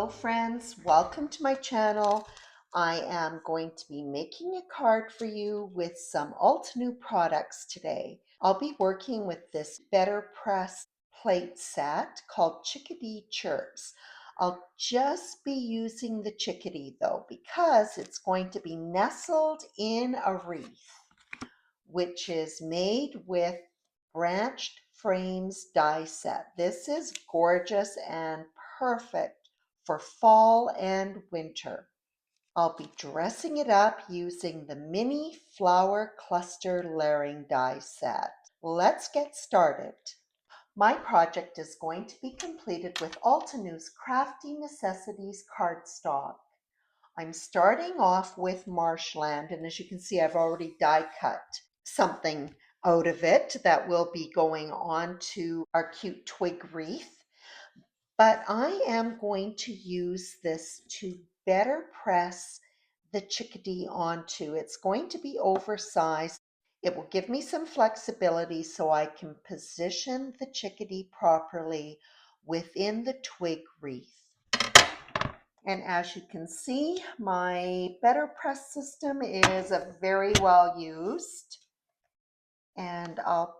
Hello friends, welcome to my channel. I am going to be making a card for you with some Altenew products today. I'll be working with this Better Press plate set called Chickadee Chirps. I'll just be using the Chickadee though because it's going to be nestled in a wreath, which is made with branched frames die set. This is gorgeous and perfect for fall and winter. I'll be dressing it up using the mini flower cluster layering die set. Let's get started. My project is going to be completed with Altenew's Crafty Necessities cardstock. I'm starting off with marshland, and as you can see, I've already die cut something out of it that will be going on to our cute twig wreath. But I am going to use this to better press the chickadee onto. It's going to be oversized. It will give me some flexibility so I can position the chickadee properly within the twig wreath. And as you can see, my Better Press system is very well used. And I'll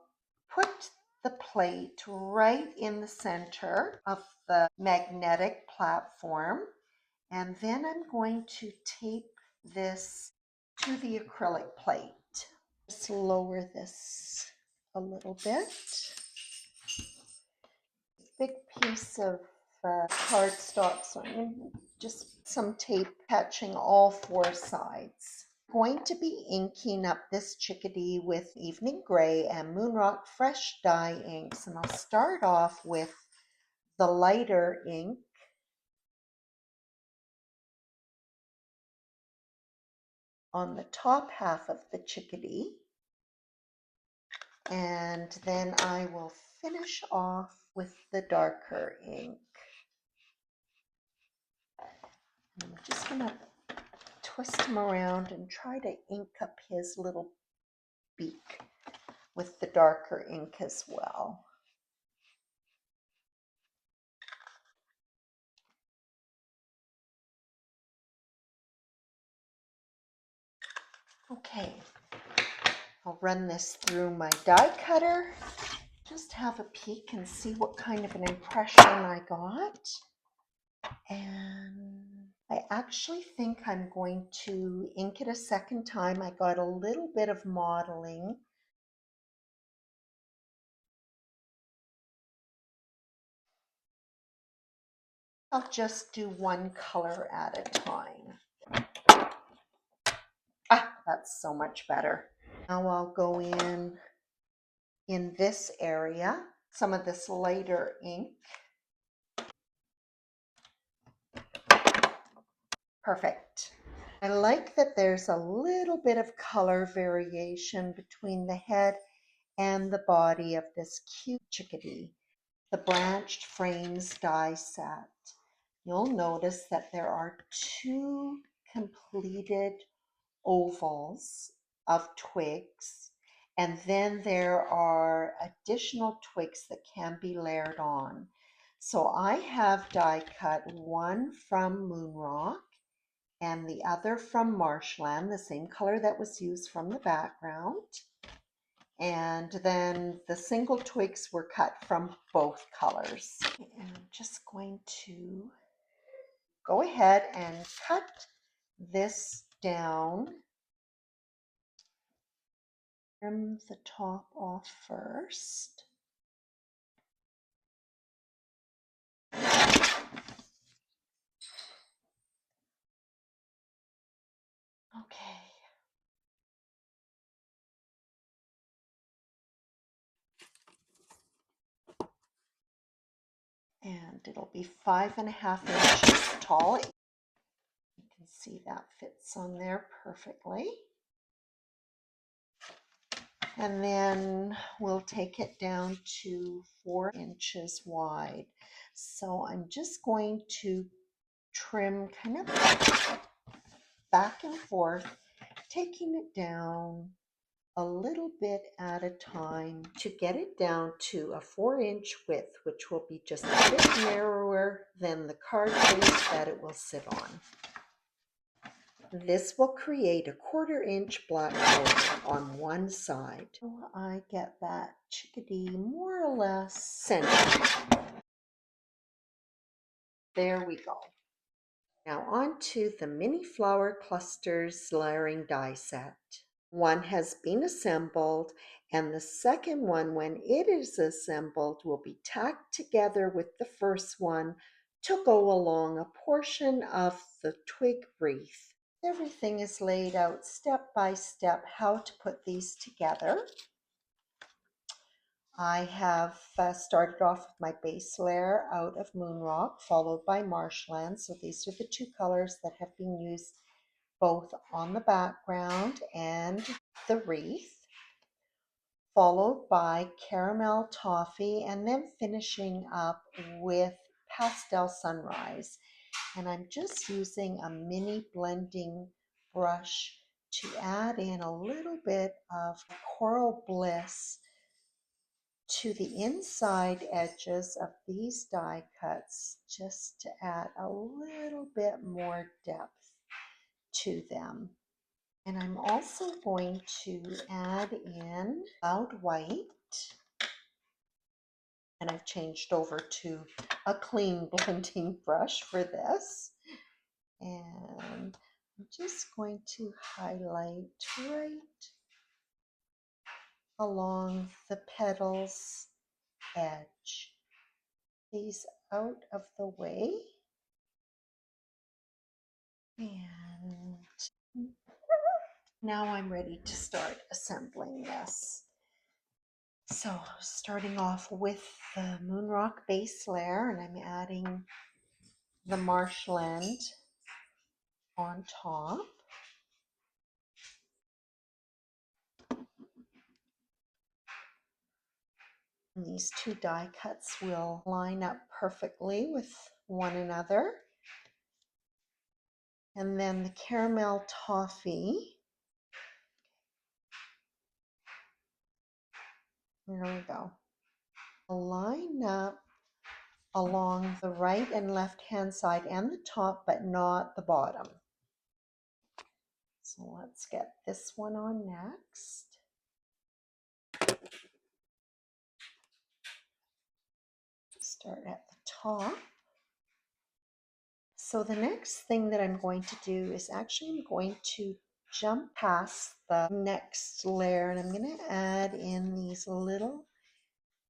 put the plate right in the center of the magnetic platform. And then I'm going to tape this to the acrylic plate. Just lower this a little bit. Big piece of cardstock, so I'm going to just some tape catching all four sides. I'm going to be inking up this chickadee with Evening Gray and Moonrock Fresh Dye inks, and I'll start off with the lighter ink on the top half of the chickadee, and then I will finish off with the darker ink. And I'm just going to twist him around and try to ink up his little beak with the darker ink as well. Okay, I'll run this through my die cutter, just have a peek and see what kind of an impression I got. And I actually think I'm going to ink it a second time. I got a little bit of modeling. I'll just do one color at a time. That's so much better. Now I'll go in this area, some of this lighter ink. Perfect. I like that there's a little bit of color variation between the head and the body of this cute chickadee. The branched frames die set. You'll notice that there are two completed ovals of twigs, and then there are additional twigs that can be layered on. So I have die cut one from Moonrock and the other from Marshland, the same color that was used from the background. And then the single twigs were cut from both colors. And I'm just going to go ahead and cut this down. Trim the top off first. Okay. And it'll be 5.5 inches tall. You can see that fits on there perfectly. And then we'll take it down to 4 inches wide. So I'm just going to trim kind of back and forth, taking it down a little bit at a time to get it down to a 4-inch width, which will be just a bit narrower than the card base that it will sit on. This will create a 1/4-inch black border on one side. So I get that chickadee more or less centered. There we go. Now on to the mini flower clusters layering die set. One has been assembled, and the second one, when it is assembled, will be tacked together with the first one to go along a portion of the twig wreath. Everything is laid out step by step how to put these together. I have started off with my base layer out of Moon Rock, followed by Marshland. So these are the two colors that have been used both on the background and the wreath, followed by Caramel Toffee, and then finishing up with Pastel Sunrise. And I'm just using a mini blending brush to add in a little bit of Coral Bliss to the inside edges of these die cuts, just to add a little bit more depth to them. And I'm also going to add in Cloud White, and I've changed over to a clean blending brush for this. And I'm just going to highlight right along the petals edge, these out of the way. And now I'm ready to start assembling this. So starting off with the Moon Rock base layer, and I'm adding the marshland on top. And these two die cuts will line up perfectly with one another. And then the caramel toffee. There we go. Line up along the right and left hand side and the top, but not the bottom. So let's get this one on next. Start at the top. So the next thing that I'm going to do is actually I'm going to jump past the next layer, and I'm going to add in these little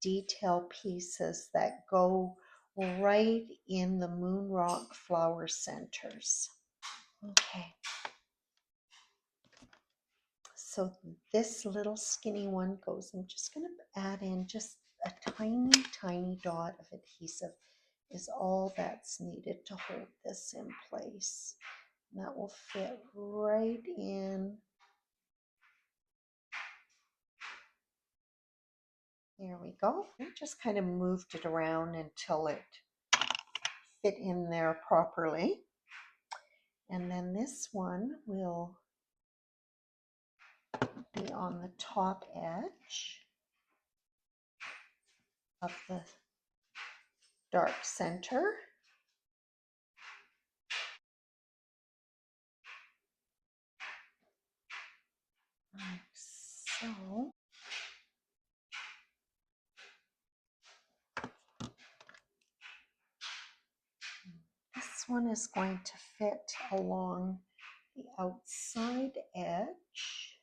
detail pieces that go right in the Moon Rock flower centers. Okay. So this little skinny one goes, I'm just going to add in just a tiny, tiny dot of adhesive is all that's needed to hold this in place. And that will fit right in. There we go. I just kind of moved it around until it fit in there properly. And then this one will be on the top edge of the dark center. Like so. This one is going to fit along the outside edge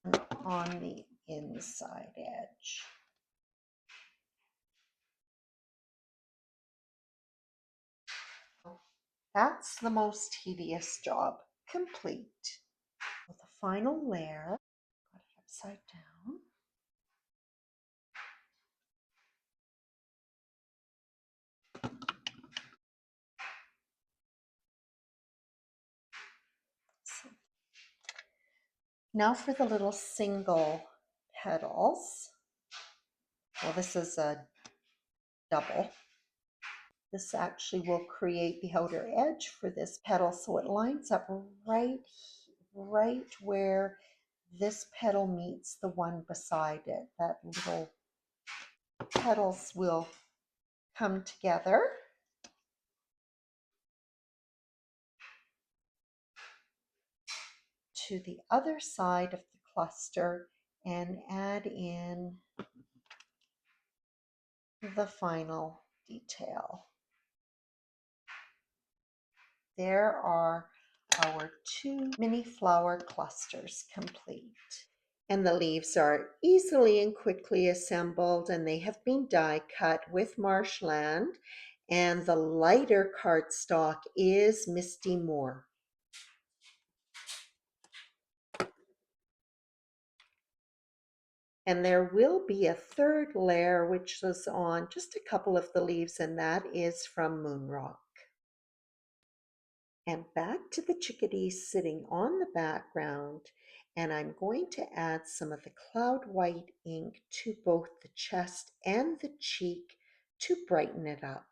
and on the inside edge. That's the most tedious job complete. With the final layer, put it upside down. So now for the little single petals. Well, this is a double. This actually will create the outer edge for this petal, so it lines up right right where this petal meets the one beside it. That little petals will come together. To the other side of the cluster and add in the final detail. There are our 2 mini flower clusters complete. And the leaves are easily and quickly assembled, and they have been die cut with marshland, and the lighter cardstock is Misty Moore. And there will be a third layer which is on just a couple of the leaves, and that is from Moon Rock. And back to the chickadee sitting on the background, and I'm going to add some of the cloud white ink to both the chest and the cheek to brighten it up.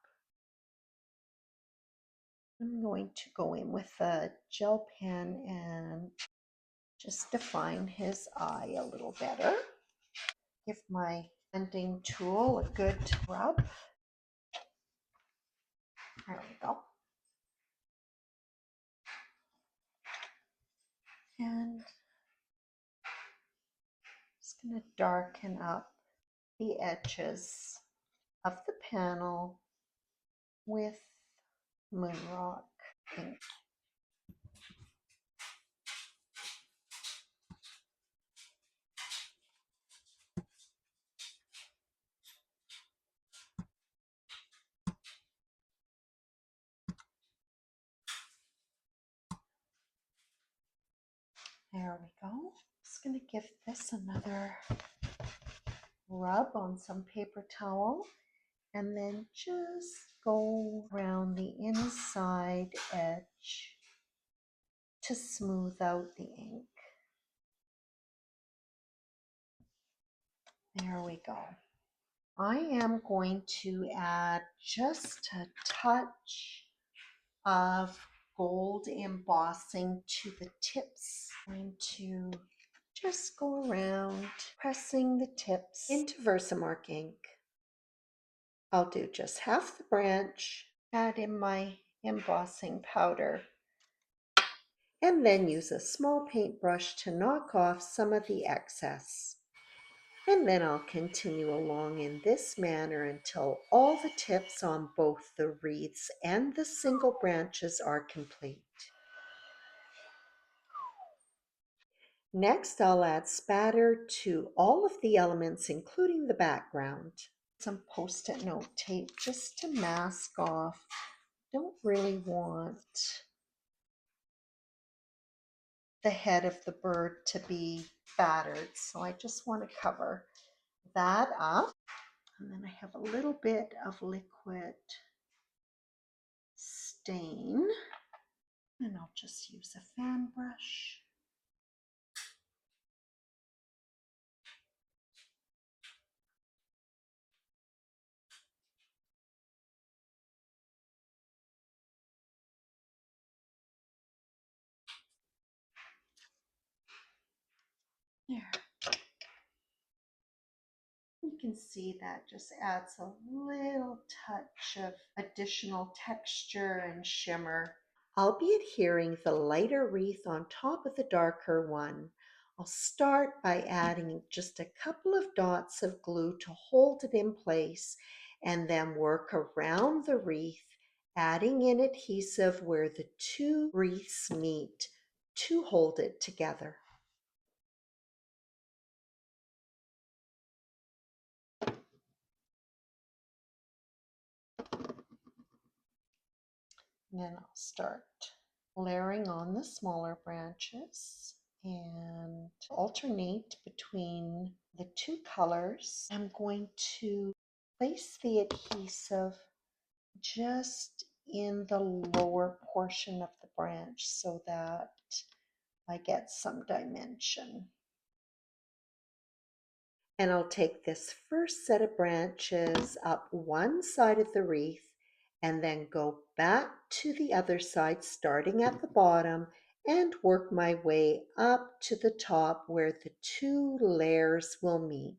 I'm going to go in with a gel pen and just define his eye a little better. Give my blending tool a good rub. There we go. And just going to darken up the edges of the panel with Moon Rock ink. There we go. Just going to give this another rub on some paper towel and then just go around the inside edge to smooth out the ink. There we go. I am going to add just a touch of gold embossing to the tips. I'm going to just go around pressing the tips into Versamark ink. I'll do just half the branch, add in my embossing powder, and then use a small paintbrush to knock off some of the excess. And then I'll continue along in this manner until all the tips on both the wreaths and the single branches are complete. Next, I'll add spatter to all of the elements, including the background. Some post-it note tape just to mask off. Don't really want the head of the bird to be battered, so I just want to cover that up. And then I have a little bit of liquid stain, and I'll just use a fan brush. There. You can see that just adds a little touch of additional texture and shimmer. I'll be adhering the lighter wreath on top of the darker one. I'll start by adding just a couple of dots of glue to hold it in place, and then work around the wreath, adding in adhesive where the 2 wreaths meet to hold it together. And then I'll start layering on the smaller branches and alternate between the 2 colors. I'm going to place the adhesive just in the lower portion of the branch so that I get some dimension. And I'll take this first set of branches up one side of the wreath and then go back to the other side, starting at the bottom and work my way up to the top where the two layers will meet.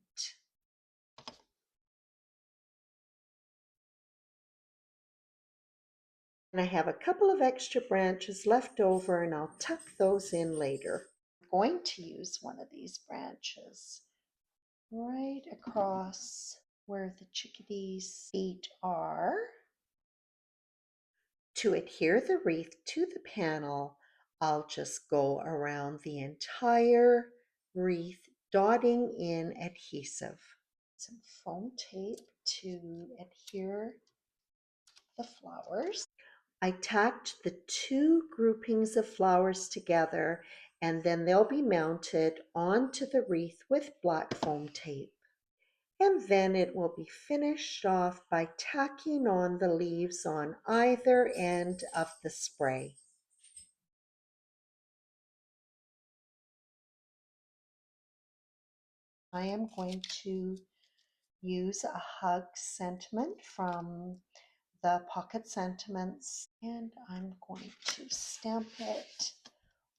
And I have a couple of extra branches left over and I'll tuck those in later. I'm going to use one of these branches right across where the chickadee's feet are. To adhere the wreath to the panel, I'll just go around the entire wreath, dotting in adhesive. Some foam tape to adhere the flowers. I tacked the two groupings of flowers together and then they'll be mounted onto the wreath with black foam tape. And then it will be finished off by tacking on the leaves on either end of the spray. I am going to use a hug sentiment from the Pocket Sentiments, and I'm going to stamp it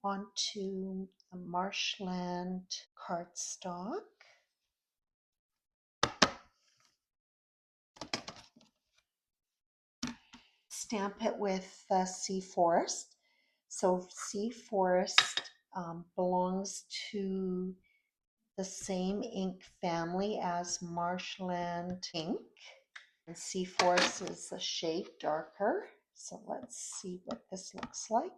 onto the marshland cardstock. Stamp it with Sea Forest. So Sea Forest belongs to the same ink family as Marshland ink. And Sea Forest is a shade darker. So let's see what this looks like.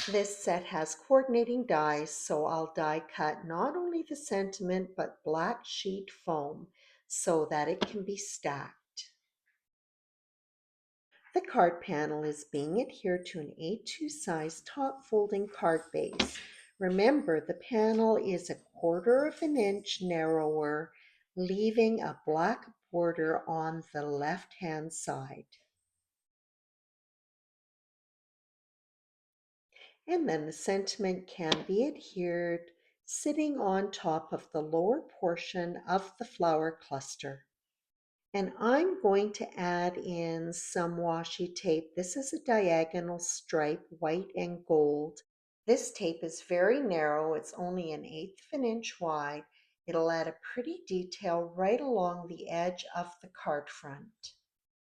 This set has coordinating dies, so I'll die cut not only the sentiment but black sheet foam so that it can be stacked. The card panel is being adhered to an A2 size top folding card base. Remember, the panel is 1/4 of an inch narrower, leaving a black border on the left-hand side. And then the sentiment can be adhered sitting on top of the lower portion of the flower cluster. And I'm going to add in some washi tape. This is a diagonal stripe, white and gold. This tape is very narrow. It's only 1/8 of an inch wide. It'll add a pretty detail right along the edge of the card front.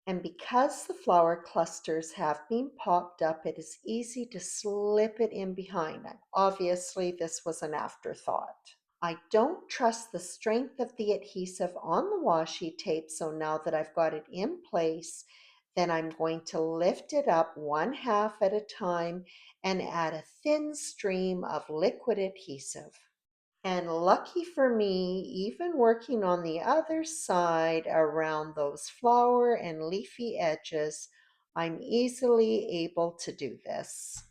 And because the flower clusters have been popped up, it is easy to slip it in behind. And obviously, this was an afterthought. I don't trust the strength of the adhesive on the washi tape, so now that I've got it in place, then I'm going to lift it up 1/2 at a time and add a thin stream of liquid adhesive. And lucky for me, even working on the other side around those flower and leafy edges, I'm easily able to do this.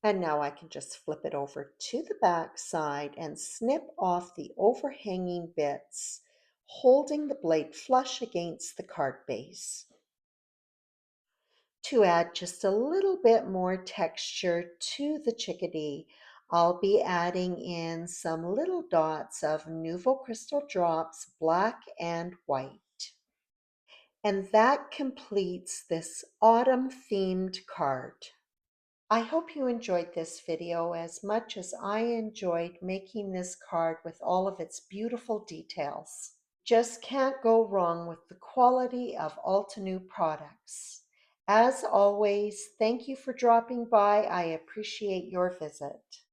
And now I can just flip it over to the back side and snip off the overhanging bits, holding the blade flush against the card base. To add just a little bit more texture to the chickadee, I'll be adding in some little dots of Nouveau Crystal Drops, black and white. And that completes this autumn themed card. I hope you enjoyed this video as much as I enjoyed making this card with all of its beautiful details. Just can't go wrong with the quality of Altenew products. As always, thank you for dropping by. I appreciate your visit.